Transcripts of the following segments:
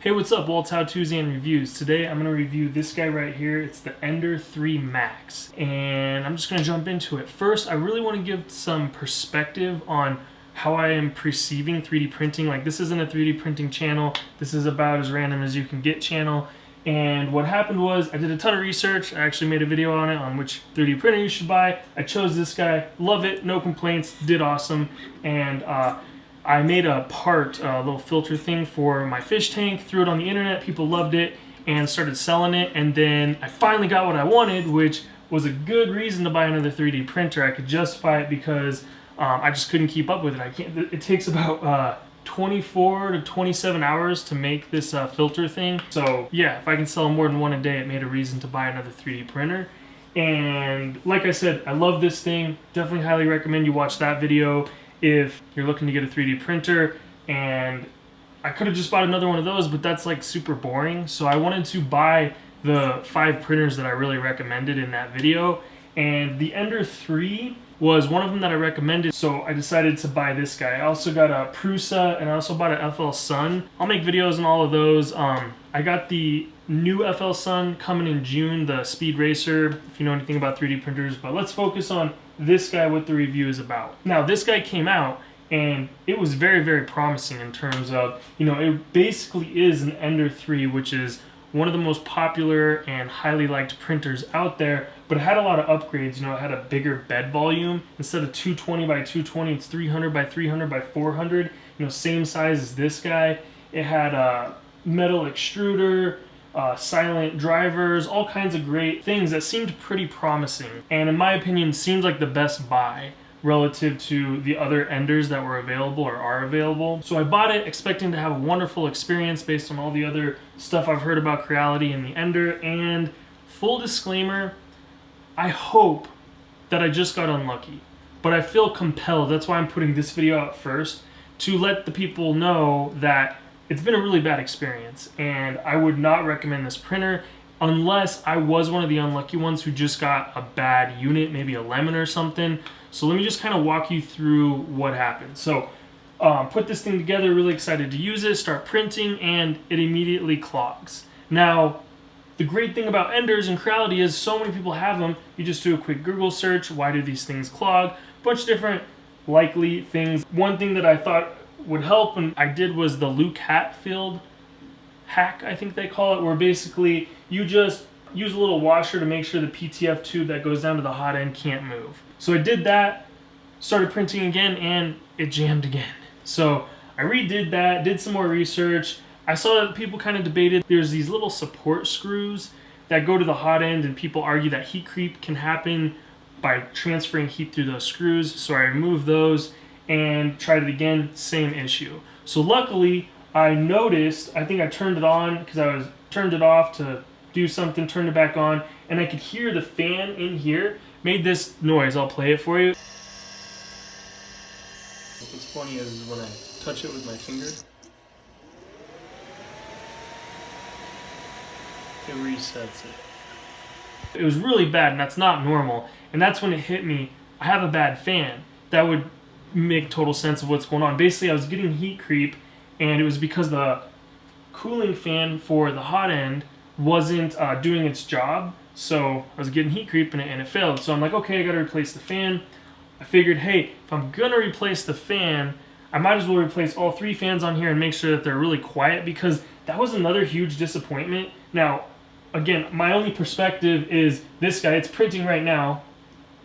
Hey, what's up? Walt's How To's and Reviews. Today I'm going to review this guy right here. It's the Ender 3 Max, and I'm just going to jump into it. First, I really want to give some perspective on how I am perceiving 3D printing. Like, this isn't a 3D printing channel. This is about as random as you can get channel. And what happened was I did a ton of research. I actually made a video on it on which 3D printer you should buy. I chose this guy. Love it. No complaints. Did awesome. And I made a little filter thing for my fish tank, threw it on the internet, people loved it, and started selling it. And then I finally got what I wanted, which was a good reason to buy another 3D printer. I could justify it because I just couldn't keep up with it. It takes about 24 to 27 hours to make this filter thing. So yeah, if I can sell more than one a day, it made a reason to buy another 3D printer. And like I said, I love this thing. Definitely highly recommend you watch that video if you're looking to get a 3D printer. And I could have just bought another one of those, but that's like super boring. So I wanted to buy the 5 printers that I really recommended in that video. And the Ender 3 was one of them that I recommended, so I decided to buy this guy. I also got a Prusa, and I also bought a FL Sun. I'll make videos on all of those. I got the new FL Sun coming in June, the Speed Racer, if you know anything about 3D printers, but let's focus on this guy, what the review is about. Now, this guy came out, and it was very, very promising in terms of, it basically is an Ender 3, which is one of the most popular and highly liked printers out there, but it had a lot of upgrades. It had a bigger bed volume. Instead of 220 by 220, it's 300 by 300 by 400, same size as this guy. It had a metal extruder, silent drivers, all kinds of great things that seemed pretty promising, and in my opinion seemed like the best buy relative to the other Enders that were available or are available. So I bought it expecting to have a wonderful experience based on all the other stuff I've heard about Creality and the Ender. And full disclaimer, I hope that I just got unlucky, but I feel compelled, that's why I'm putting this video out first, to let the people know that it's been a really bad experience, and I would not recommend this printer unless I was one of the unlucky ones who just got a bad unit, maybe a lemon or something. So let me just kind of walk you through what happened. So put this thing together, really excited to use it, start printing, and it immediately clogs. Now, the great thing about Enders and Creality is so many people have them. You just do a quick Google search, why do these things clog? A bunch of different likely things. One thing that I thought would help, and I did, was the Luke Hatfield hack, I think they call it, where basically you just use a little washer to make sure the PTF tube that goes down to the hot end can't move. So I did that, started printing again, and it jammed again. So I redid that, did some more research. I saw that people kind of debated. There's these little support screws that go to the hot end, and people argue that heat creep can happen by transferring heat through those screws. So I removed those and tried it again, same issue. So luckily, I noticed, I think I turned it on because I turned it off to do something, turned it back on, and I could hear the fan in here made this noise. I'll play it for you. What's funny is when I touch it with my finger, it resets it. It was really bad, and that's not normal. And that's when it hit me, I have a bad fan. That would make total sense of what's going on. Basically, I was getting heat creep, and it was because the cooling fan for the hot end wasn't doing its job. So I was getting heat creep and it failed. So I'm like, okay, I gotta replace the fan. I figured, hey, if I'm gonna replace the fan, I might as well replace all 3 fans on here and make sure that they're really quiet, because that was another huge disappointment. Now, again, my only perspective is this guy. It's printing right now.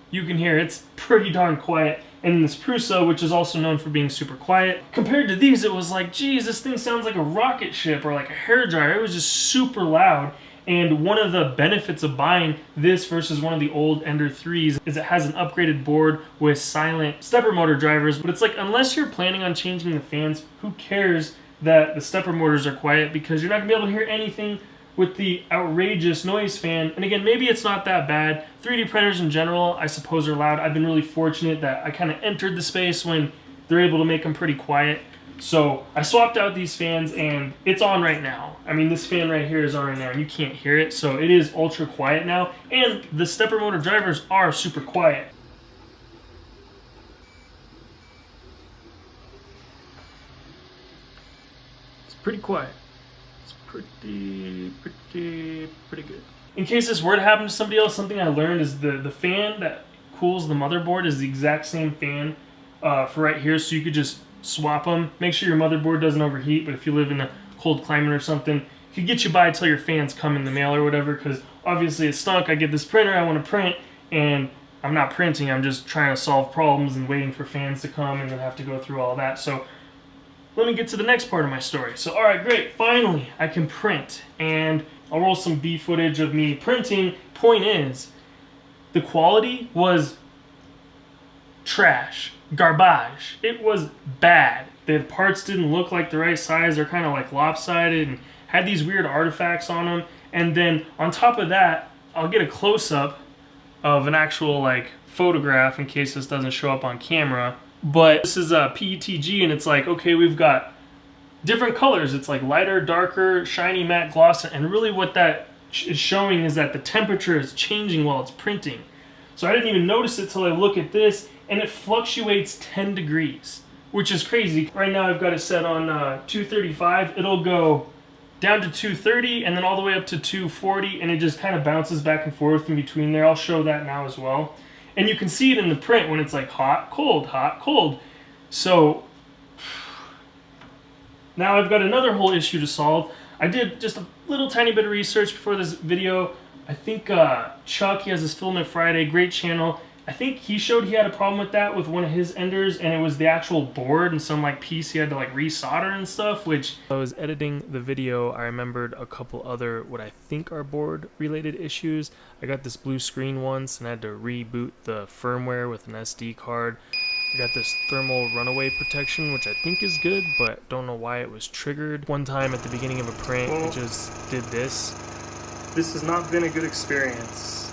You can hear it's pretty darn quiet. And this Prusa, which is also known for being super quiet, compared to these, it was like, geez, this thing sounds like a rocket ship or like a hairdryer. It was just super loud. And one of the benefits of buying this versus one of the old Ender 3s is it has an upgraded board with silent stepper motor drivers. But it's like, unless you're planning on changing the fans, who cares that the stepper motors are quiet, because you're not gonna be able to hear anything with the outrageous noise fan. And again, maybe it's not that bad. 3D printers in general, I suppose, are loud. I've been really fortunate that I kind of entered the space when they're able to make them pretty quiet. So I swapped out these fans, and it's on right now. I mean, this fan right here is on right now, and you can't hear it. So it is ultra quiet now, and the stepper motor drivers are super quiet. It's pretty quiet. It's pretty good. In case this were to happen to somebody else, something I learned is the fan that cools the motherboard is the exact same fan for right here, so you could just swap them. Make sure your motherboard doesn't overheat, but if you live in a cold climate or something, it could get you by till your fans come in the mail or whatever, because obviously it's stunk. I get this printer, I want to print, and I'm not printing, I'm just trying to solve problems and waiting for fans to come and then have to go through all that. So let me get to the next part of my story. So alright, great, finally I can print, and I'll roll some B footage of me printing. Point is, the quality was trash, garbage. It was bad. The parts didn't look like the right size. They're kind of like lopsided and had these weird artifacts on them. And then on top of that, I'll get a close-up of an actual like photograph in case this doesn't show up on camera. But this is a PETG, and it's like, okay, we've got different colors. It's like lighter, darker, shiny, matte, gloss, and really what that is showing is that the temperature is changing while it's printing. So I didn't even notice it till I look at this, and it fluctuates 10 degrees, which is crazy. Right now I've got it set on 235. It'll go down to 230 and then all the way up to 240, and it just kind of bounces back and forth in between there. I'll show that now as well. And you can see it in the print when it's like hot, cold, hot, cold. So now I've got another whole issue to solve. I did just a little tiny bit of research before this video. I think Chuck, he has this Filament Friday, great channel. I think he showed he had a problem with that with one of his Enders, and it was the actual board and some like piece he had to like resolder and stuff, which... I was editing the video, I remembered a couple other what I think are board related issues. I got this blue screen once and had to reboot the firmware with an SD card. I got this thermal runaway protection, which I think is good, but don't know why it was triggered. One time at the beginning of a print, it just did this. This has not been a good experience.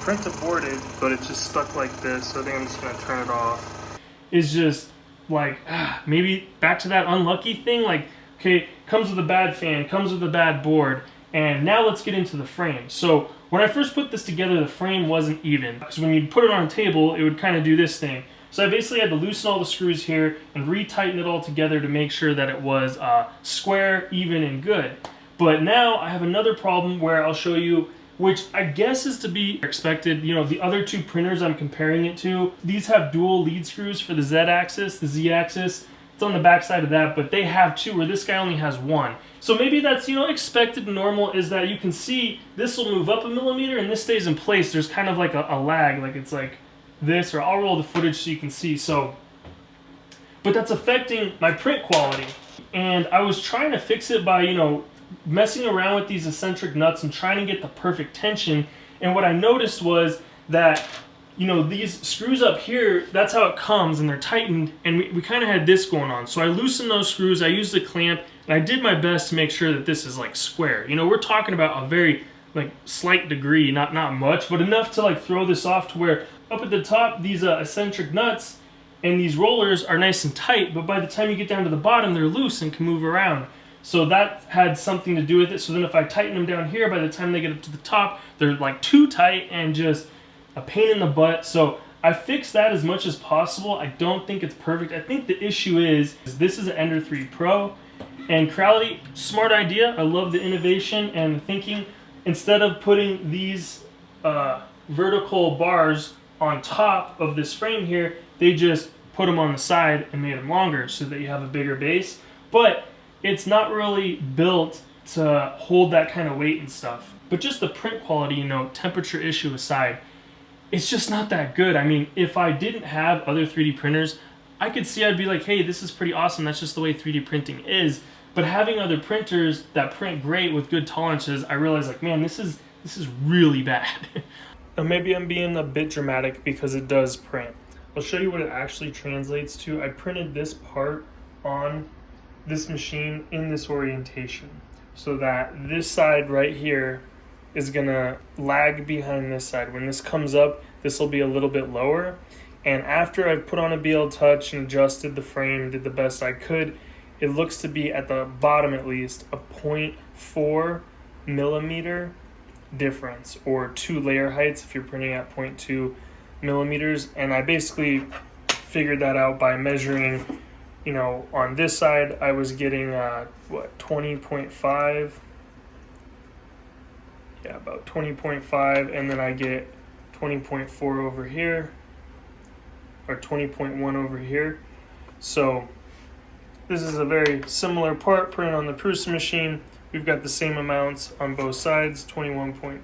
Print aborted, but it just stuck like this, so I think I'm just gonna turn it off. It's just like, maybe back to that unlucky thing, like, okay, comes with a bad fan, comes with a bad board, and now let's get into the frame. So when I first put this together, the frame wasn't even, because when you put it on a table, it would kind of do this thing. So I basically had to loosen all the screws here and retighten it all together to make sure that it was square, even, and good. But now I have another problem where I'll show you, which I guess is to be expected. You know, the other two printers I'm comparing it to, these have dual lead screws for the Z-axis, the Z-axis. It's on the back side of that, but they have two, where this guy only has one. So maybe that's, you know, expected and normal, is that you can see this will move up a millimeter and this stays in place. There's kind of like a lag, like it's like this, or I'll roll the footage so you can see. So, but that's affecting my print quality. And I was trying to fix it by, you know, messing around with these eccentric nuts and trying to get the perfect tension. And what I noticed was that, you know, these screws up here, that's how it comes, and they're tightened, and we kind of had this going on. So I loosened those screws, I used the clamp, and I did my best to make sure that this is like square. You know, we're talking about a very like slight degree, not much, but enough to like throw this off to where up at the top, these eccentric nuts and these rollers are nice and tight, but by the time you get down to the bottom, they're loose and can move around. So that had something to do with it. So then if I tighten them down here, by the time they get up to the top, they're like too tight and just a pain in the butt. So I fixed that as much as possible. I don't think it's perfect. I think the issue is this is an Ender 3 Pro, and Creality, smart idea. I love the innovation and the thinking. Instead of putting these vertical bars on top of this frame here, they just put them on the side and made them longer so that you have a bigger base. But it's not really built to hold that kind of weight and stuff. But just the print quality, you know, temperature issue aside, it's just not that good. I mean, if I didn't have other 3D printers, I could see, I'd be like, hey, this is pretty awesome. That's just the way 3D printing is. But having other printers that print great with good tolerances, I realized like, man, this is really bad. Maybe I'm being a bit dramatic because it does print. I'll show you what it actually translates to. I printed this part on this machine in this orientation so that this side right here is gonna lag behind this side. When this comes up, this will be a little bit lower. And after I've put on a BL Touch and adjusted the frame, did the best I could, it looks to be at the bottom at least a 0.4 millimeter difference, or 2 layer heights if you're printing at 0.2 millimeters. And I basically figured that out by measuring you know, on this side I was getting what, 20.5, yeah, about 20.5, and then I get 20.4 over here, or 20.1 over here. So this is a very similar part printed on the Prusa machine. We've got the same amounts on both sides, 21.2,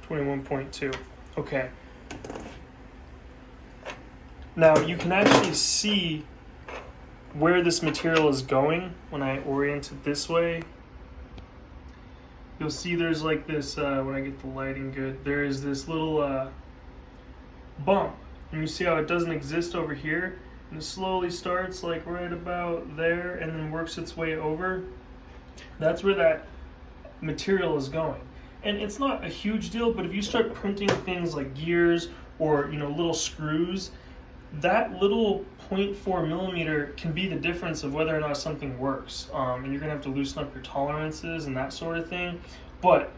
21.2. Okay. Now you can actually see where this material is going when I orient it this way. You'll see there's like this, when I get the lighting good, there is this little bump. And you see how it doesn't exist over here? And it slowly starts like right about there and then works its way over. That's where that material is going. And it's not a huge deal, but if you start printing things like gears or, you know, little screws, that little 0.4 millimeter can be the difference of whether or not something works. And you're gonna have to loosen up your tolerances and that sort of thing. But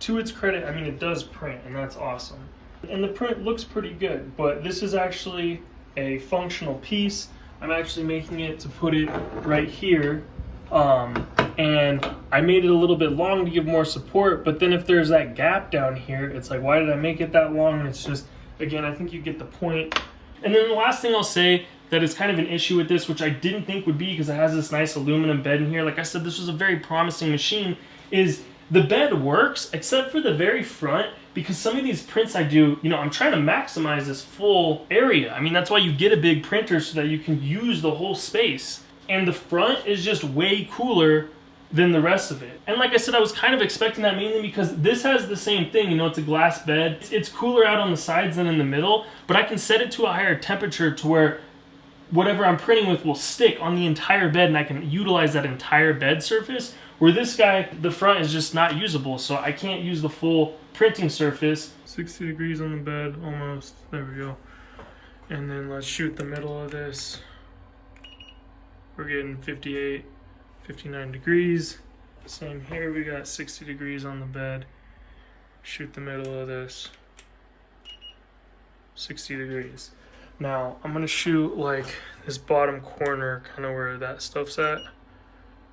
to its credit, I mean, it does print, and that's awesome. And the print looks pretty good, but this is actually a functional piece. I'm actually making it to put it right here. And I made it a little bit long to give more support, but then if there's that gap down here, it's like, why did I make it that long? And it's just, again, I think you get the point. And then the last thing I'll say that is kind of an issue with this, which I didn't think would be because it has this nice aluminum bed in here. Like I said, this was a very promising machine, is the bed works except for the very front, because some of these prints I do, you know, I'm trying to maximize this full area. I mean, that's why you get a big printer so that you can use the whole space. And the front is just way cooler than the rest of it. And like I said, I was kind of expecting that mainly because this has the same thing, you know, it's a glass bed. It's cooler out on the sides than in the middle, but I can set it to a higher temperature to where whatever I'm printing with will stick on the entire bed and I can utilize that entire bed surface. Where this guy, the front is just not usable, so I can't use the full printing surface. 60 degrees on the bed, almost, there we go. And then let's shoot the middle of this. We're getting 58, 59 degrees. Same here, we got 60 degrees on the bed. Shoot the middle of this. 60 degrees. Now, I'm gonna shoot like this bottom corner, kind of where that stuff's at.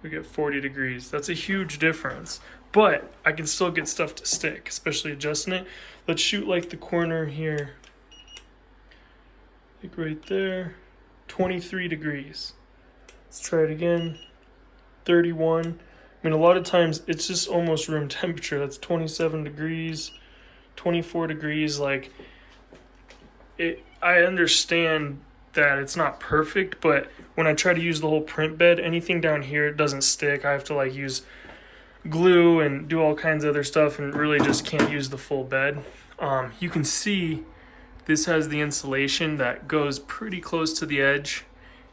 We get 40 degrees. That's a huge difference. But I can still get stuff to stick, especially adjusting it. Let's shoot like the corner here. Like right there. 23 degrees. Let's try it again. 31. I mean, a lot of times it's just almost room temperature. That's 27 degrees, 24 degrees. Like, I understand that it's not perfect, but when I try to use the whole print bed, anything down here, it doesn't stick. I have to like use glue and do all kinds of other stuff and really just can't use the full bed. You can see this has the insulation that goes pretty close to the edge,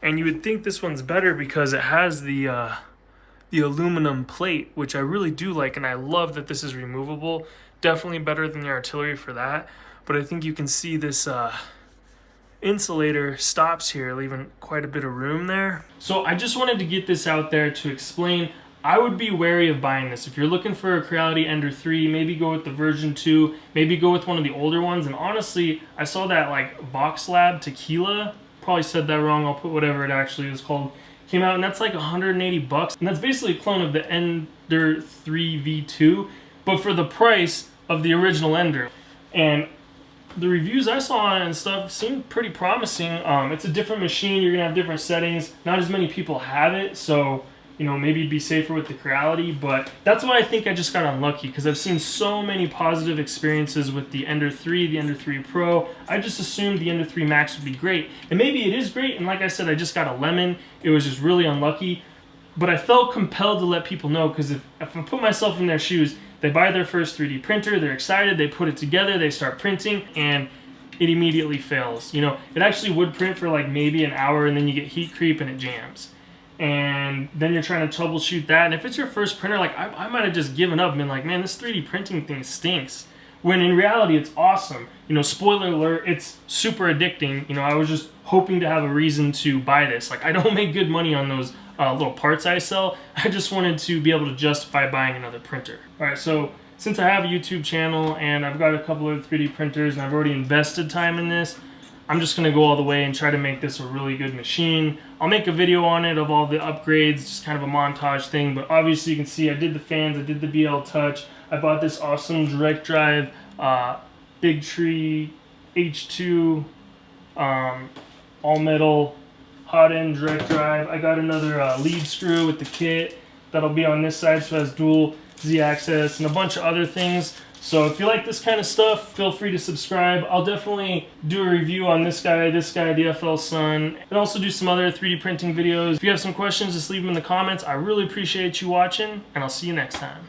and you would think this one's better because it has the aluminum plate, which I really do like, and I love that this is removable. Definitely better than the artillery for that, but I think you can see this insulator stops here, leaving quite a bit of room there. So I just wanted to get this out there to explain. I would be wary of buying this. If you're looking for a Creality Ender 3, maybe go with the version 2, maybe go with one of the older ones. And honestly, I saw that like Vox Lab Tequila, probably said that wrong, I'll put whatever it actually is called, came out, and that's like 180 bucks. And that's basically a clone of the Ender 3 V2, but for the price of the original Ender. And the reviews I saw on it and stuff seemed pretty promising. It's a different machine, you're gonna have different settings. Not as many people have it, so you know, maybe it'd be safer with the Creality, but that's why I think I just got unlucky, because I've seen so many positive experiences with the Ender 3, the Ender 3 Pro. I just assumed the Ender 3 Max would be great, and maybe it is great, and like I said, I just got a lemon. It was just really unlucky, but I felt compelled to let people know, because if I put myself in their shoes, they buy their first 3D printer, they're excited, they put it together, they start printing, and it immediately fails. You know, it actually would print for like maybe an hour, and then you get heat creep and it jams. And then you're trying to troubleshoot that. And if it's your first printer, like I might have just given up and been like, man, this 3D printing thing stinks. When in reality, it's awesome. You know, spoiler alert, it's super addicting. You know, I was just hoping to have a reason to buy this. Like, I don't make good money on those little parts I sell. I just wanted to be able to justify buying another printer. All right, so since I have a YouTube channel and I've got a couple of 3D printers and I've already invested time in this, I'm just gonna go all the way and try to make this a really good machine. I'll make a video on it of all the upgrades, just kind of a montage thing, but obviously you can see I did the fans, I did the BL Touch, I bought this awesome direct drive Big Tree H2 all metal hot end direct drive. I got another lead screw with the kit that'll be on this side, so it has dual Z-axis and a bunch of other things. So if you like this kind of stuff, feel free to subscribe. I'll definitely do a review on this guy, the FL Sun, and also do some other 3D printing videos. If you have some questions, just leave them in the comments. I really appreciate you watching, and I'll see you next time.